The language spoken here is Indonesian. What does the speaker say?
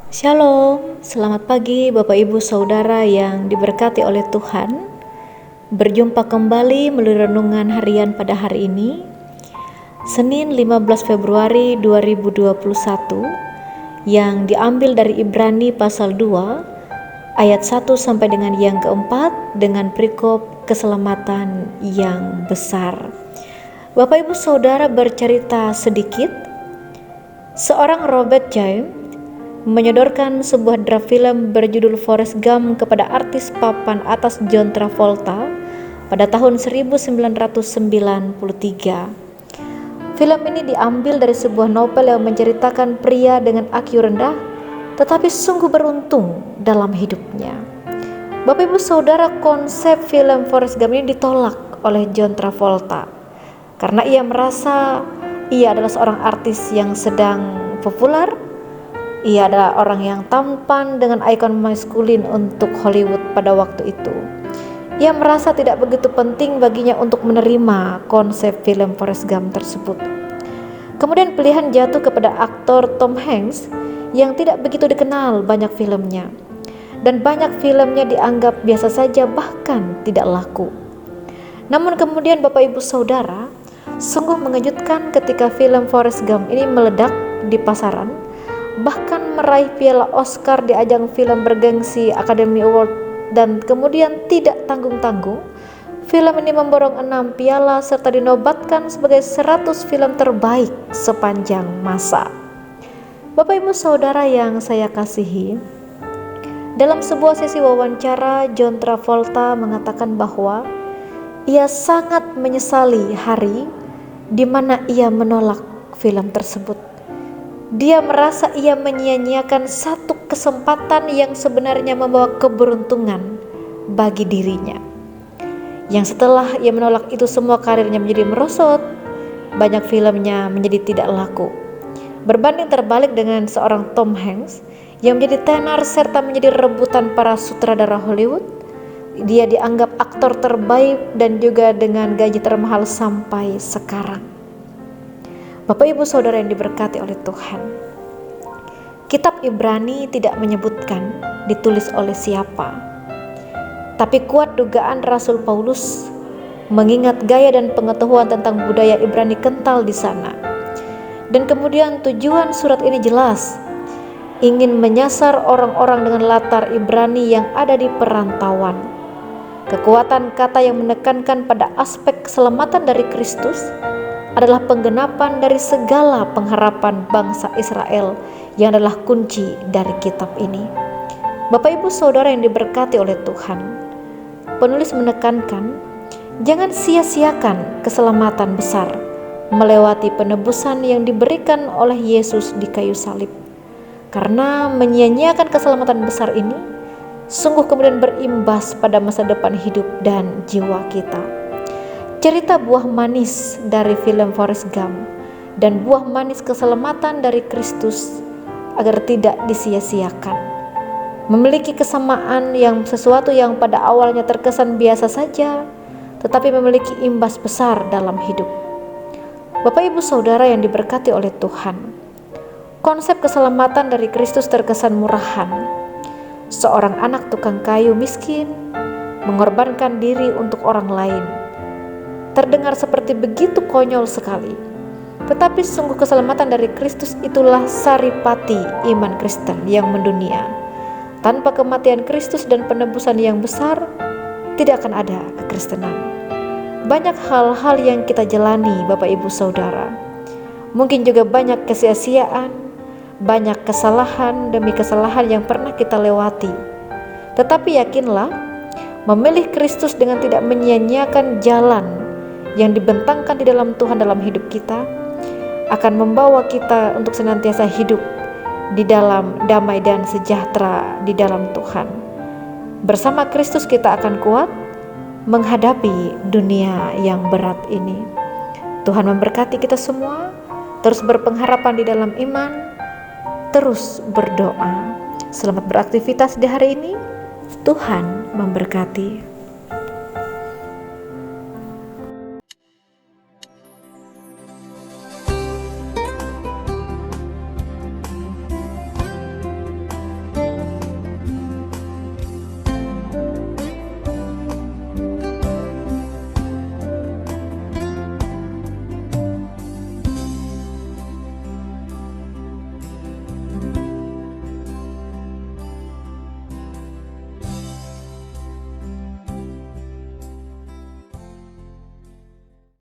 Shalom, selamat pagi Bapak Ibu Saudara yang diberkati oleh Tuhan. Berjumpa kembali melalui renungan harian pada hari ini, Senin 15 Februari 2021, yang diambil dari Ibrani pasal 2 ayat 1 sampai dengan yang keempat dengan perikop keselamatan yang besar. Bapak Ibu Saudara, bercerita sedikit. Seorang Robert James menyodorkan sebuah draft film berjudul Forrest Gump kepada artis papan atas John Travolta pada tahun 1993. Film ini diambil dari sebuah novel yang menceritakan pria dengan IQ rendah tetapi sungguh beruntung dalam hidupnya. Bapak Ibu Saudara, konsep film Forrest Gump ini ditolak oleh John Travolta karena ia merasa ia adalah seorang artis yang sedang populer. Ia adalah orang yang tampan dengan ikon maskulin untuk Hollywood pada waktu itu. Ia merasa tidak begitu penting baginya untuk menerima konsep film Forrest Gump tersebut. Kemudian pilihan jatuh kepada aktor Tom Hanks yang tidak begitu dikenal banyak filmnya. Dan banyak filmnya dianggap biasa saja, bahkan tidak laku. Namun kemudian Bapak Ibu Saudara, sungguh mengejutkan ketika film Forrest Gump ini meledak di pasaran, bahkan meraih piala Oscar di ajang film bergengsi Academy Award, dan kemudian tidak tanggung-tanggung film ini memborong 6 piala serta dinobatkan sebagai 100 film terbaik sepanjang masa. Bapak Ibu Saudara yang saya kasihi, dalam sebuah sesi wawancara, John Travolta mengatakan bahwa ia sangat menyesali hari di mana ia menolak film tersebut. Dia merasa ia menyia-nyiakan satu kesempatan yang sebenarnya membawa keberuntungan bagi dirinya. Yang setelah ia menolak itu semua, karirnya menjadi merosot, banyak filmnya menjadi tidak laku. Berbanding terbalik dengan seorang Tom Hanks yang menjadi tenar serta menjadi rebutan para sutradara Hollywood. Dia dianggap aktor terbaik dan juga dengan gaji termahal sampai sekarang. Bapak Ibu Saudara yang diberkati oleh Tuhan, kitab Ibrani tidak menyebutkan ditulis oleh siapa, tapi kuat dugaan Rasul Paulus mengingat gaya dan pengetahuan tentang budaya Ibrani kental di sana. Dan kemudian tujuan surat ini jelas, ingin menyasar orang-orang dengan latar Ibrani yang ada di perantauan. Kekuatan kata yang menekankan pada aspek keselamatan dari Kristus adalah penggenapan dari segala pengharapan bangsa Israel yang adalah kunci dari kitab ini. Bapak Ibu Saudara yang diberkati oleh Tuhan, penulis menekankan jangan sia-siakan keselamatan besar melewati penebusan yang diberikan oleh Yesus di kayu salib. Karena menyia-nyiakan keselamatan besar ini sungguh kemudian berimbas pada masa depan hidup dan jiwa kita. Cerita buah manis dari film Forrest Gump dan buah manis keselamatan dari Kristus agar tidak disia-siakan. Memiliki kesamaan yang sesuatu yang pada awalnya terkesan biasa saja, tetapi memiliki imbas besar dalam hidup. Bapak Ibu Saudara yang diberkati oleh Tuhan, konsep keselamatan dari Kristus terkesan murahan. Seorang anak tukang kayu miskin mengorbankan diri untuk orang lain. Terdengar seperti begitu konyol sekali, tetapi sungguh keselamatan dari Kristus itulah saripati iman Kristen yang mendunia. Tanpa kematian Kristus dan penebusan yang besar, tidak akan ada kekristenan. Banyak hal-hal yang kita jalani Bapak Ibu Saudara, mungkin juga banyak kesia-siaan, banyak kesalahan demi kesalahan yang pernah kita lewati. Tetapi yakinlah, memilih Kristus dengan tidak menyia-nyiakan jalan yang dibentangkan di dalam Tuhan dalam hidup kita akan membawa kita untuk senantiasa hidup di dalam damai dan sejahtera di dalam Tuhan. Bersama Kristus kita akan kuat menghadapi dunia yang berat ini. Tuhan memberkati kita semua, terus berpengharapan di dalam iman, terus berdoa. Selamat beraktivitas di hari ini. Tuhan memberkati.